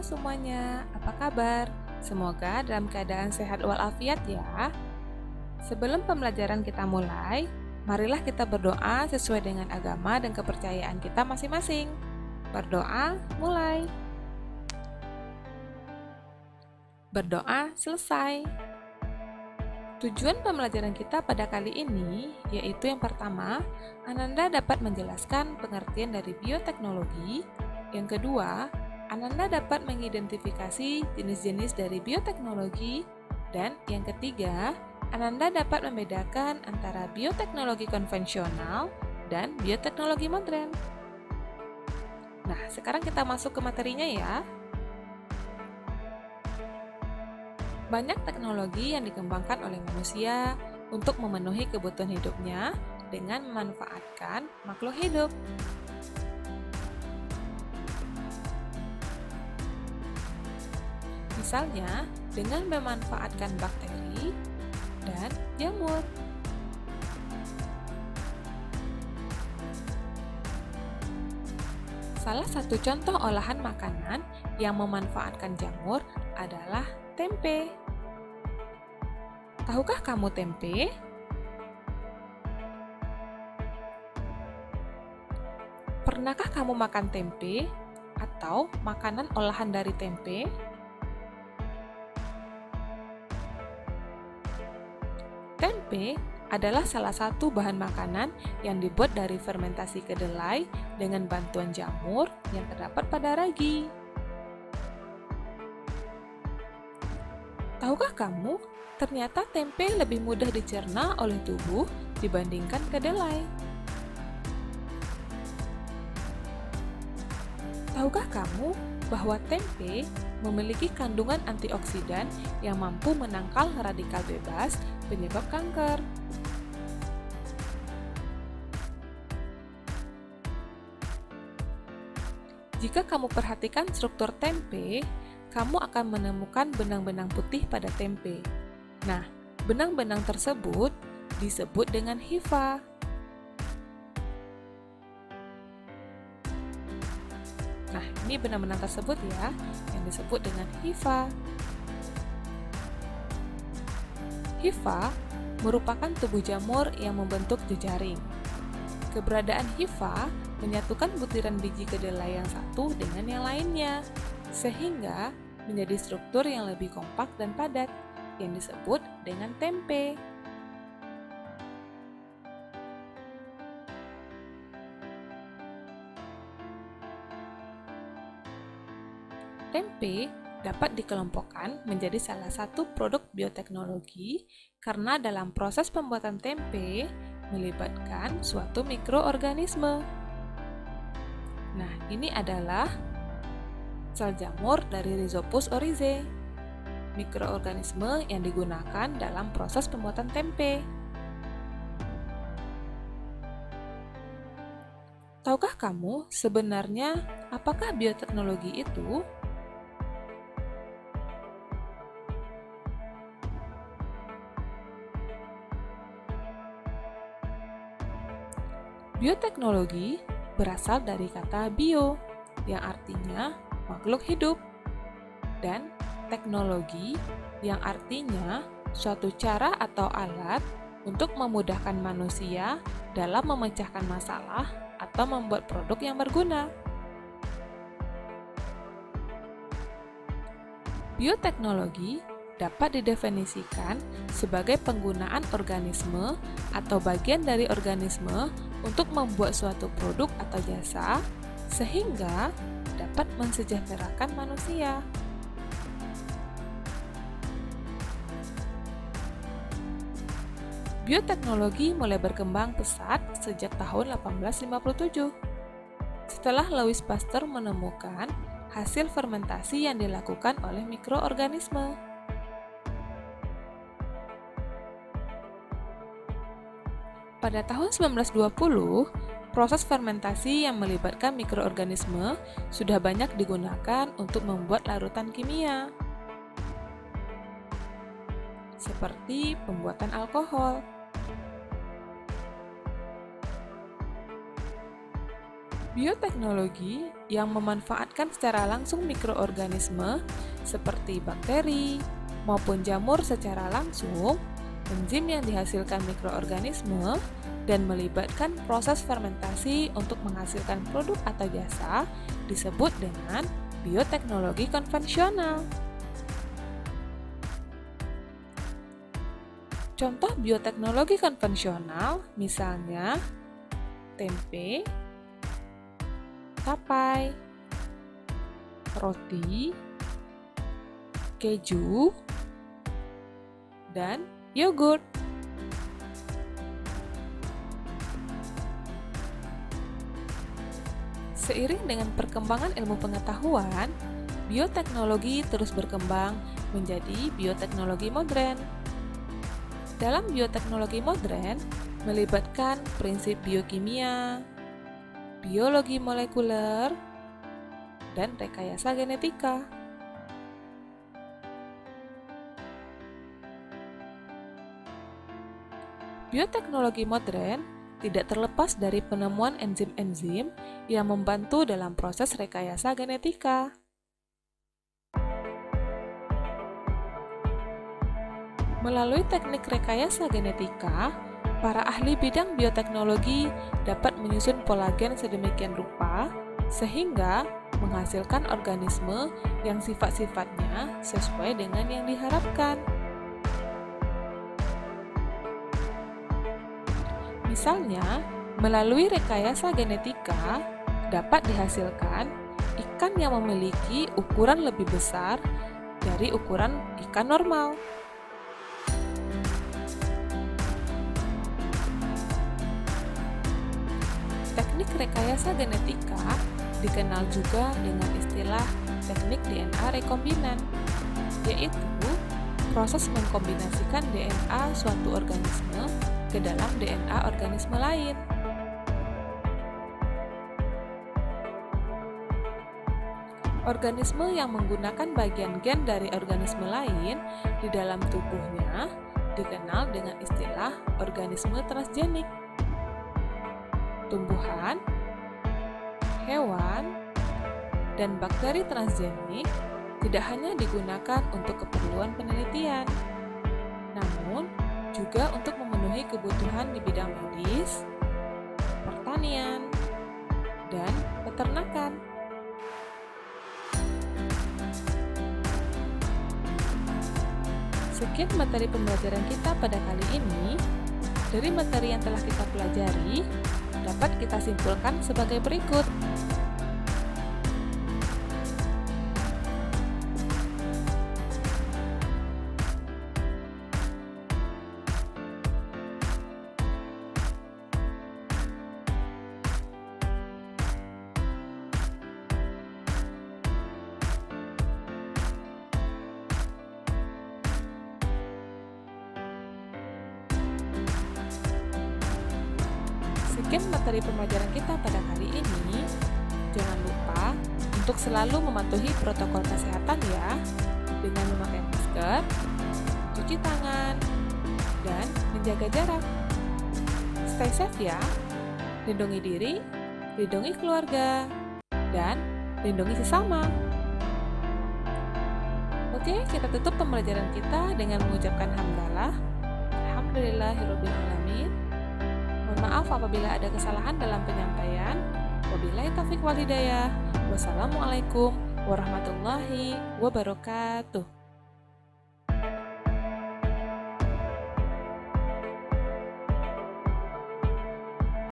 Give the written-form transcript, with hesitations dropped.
semuanya, apa kabar? Semoga dalam keadaan sehat walafiat ya. Sebelum pembelajaran kita mulai, marilah kita berdoa sesuai dengan agama dan kepercayaan kita masing-masing. Berdoa, mulai. Berdoa, selesai. Tujuan pembelajaran kita pada kali ini yaitu yang pertama, Ananda dapat menjelaskan pengertian dari bioteknologi. Yang kedua, Ananda dapat mengidentifikasi jenis-jenis dari bioteknologi. Dan yang ketiga, Ananda dapat membedakan antara bioteknologi konvensional dan bioteknologi modern. Nah, sekarang kita masuk ke materinya ya. Banyak teknologi yang dikembangkan oleh manusia untuk memenuhi kebutuhan hidupnya dengan memanfaatkan makhluk hidup. Misalnya, dengan memanfaatkan bakteri dan jamur. Salah satu contoh olahan makanan yang memanfaatkan jamur adalah tempe. Tahukah kamu tempe? Pernahkah kamu makan tempe atau makanan olahan dari tempe? Tempe adalah salah satu bahan makanan yang dibuat dari fermentasi kedelai dengan bantuan jamur yang terdapat pada ragi. Tahukah kamu, ternyata tempe lebih mudah dicerna oleh tubuh dibandingkan kedelai. Tahukah kamu bahwa tempe memiliki kandungan antioksidan yang mampu menangkal radikal bebas penyebab kanker? Jika kamu perhatikan struktur tempe, kamu akan menemukan benang-benang putih pada tempe. Nah, benang-benang tersebut disebut dengan hifa. Nah, ini benang-benang tersebut ya, yang disebut dengan hifa. Hifa merupakan tubuh jamur yang membentuk jejaring. Keberadaan hifa menyatukan butiran biji kedelai yang satu dengan yang lainnya, sehingga menjadi struktur yang lebih kompak dan padat, yang disebut dengan tempe. Tempe dapat dikelompokkan menjadi salah satu produk bioteknologi karena dalam proses pembuatan tempe melibatkan suatu mikroorganisme. Nah, ini adalah sel jamur dari Rhizopus oryzae, mikroorganisme yang digunakan dalam proses pembuatan tempe. Tahukah kamu sebenarnya apakah bioteknologi itu? Bioteknologi berasal dari kata bio, yang artinya makhluk hidup, dan teknologi yang artinya suatu cara atau alat untuk memudahkan manusia dalam memecahkan masalah atau membuat produk yang berguna. Bioteknologi dapat didefinisikan sebagai penggunaan organisme atau bagian dari organisme untuk membuat suatu produk atau jasa sehingga dapat mensejahterakan manusia. Bioteknologi mulai berkembang pesat sejak tahun 1857. Setelah Louis Pasteur menemukan hasil fermentasi yang dilakukan oleh mikroorganisme. Pada tahun 1920, proses fermentasi yang melibatkan mikroorganisme sudah banyak digunakan untuk membuat larutan kimia, seperti pembuatan alkohol. Bioteknologi yang memanfaatkan secara langsung mikroorganisme seperti bakteri maupun jamur secara langsung, enzim yang dihasilkan mikroorganisme, dan melibatkan proses fermentasi untuk menghasilkan produk atau jasa disebut dengan bioteknologi konvensional. Contoh bioteknologi konvensional misalnya tempe, tapai, roti, keju, dan yogurt. Seiring dengan perkembangan ilmu pengetahuan, bioteknologi terus berkembang menjadi bioteknologi modern. Dalam bioteknologi modern, melibatkan prinsip biokimia, biologi molekuler, dan rekayasa genetika. Bioteknologi modern tidak terlepas dari penemuan enzim-enzim yang membantu dalam proses rekayasa genetika. Melalui teknik rekayasa genetika, para ahli bidang bioteknologi dapat menyusun pola gen sedemikian rupa sehingga menghasilkan organisme yang sifat-sifatnya sesuai dengan yang diharapkan. Misalnya, melalui rekayasa genetika dapat dihasilkan ikan yang memiliki ukuran lebih besar dari ukuran ikan normal. Teknik rekayasa genetika dikenal juga dengan istilah teknik DNA rekombinan, yaitu proses mengkombinasikan DNA suatu organisme ke dalam DNA organisme lain. Organisme yang menggunakan bagian gen dari organisme lain di dalam tubuhnya dikenal dengan istilah organisme transgenik. Tumbuhan, hewan, dan bakteri transgenik tidak hanya digunakan untuk keperluan penelitian, namun juga untuk memenuhi kebutuhan di bidang medis, pertanian, dan peternakan. Sekian materi pembelajaran kita pada kali ini. Dari materi yang telah kita pelajari, dapat kita simpulkan sebagai berikut. Sekian materi pembelajaran kita pada kali ini. Jangan lupa untuk selalu mematuhi protokol kesehatan ya, dengan memakai masker, cuci tangan, dan menjaga jarak. Stay safe ya, lindungi diri, lindungi keluarga, dan lindungi sesama. Oke, kita tutup pembelajaran kita dengan mengucapkan hamdalah. Alhamdulillahirrabbilalamin. Mohon maaf apabila ada kesalahan dalam penyampaian. Wabillahi taufiq wal hidayah. Wassalamualaikum warahmatullahi wabarakatuh.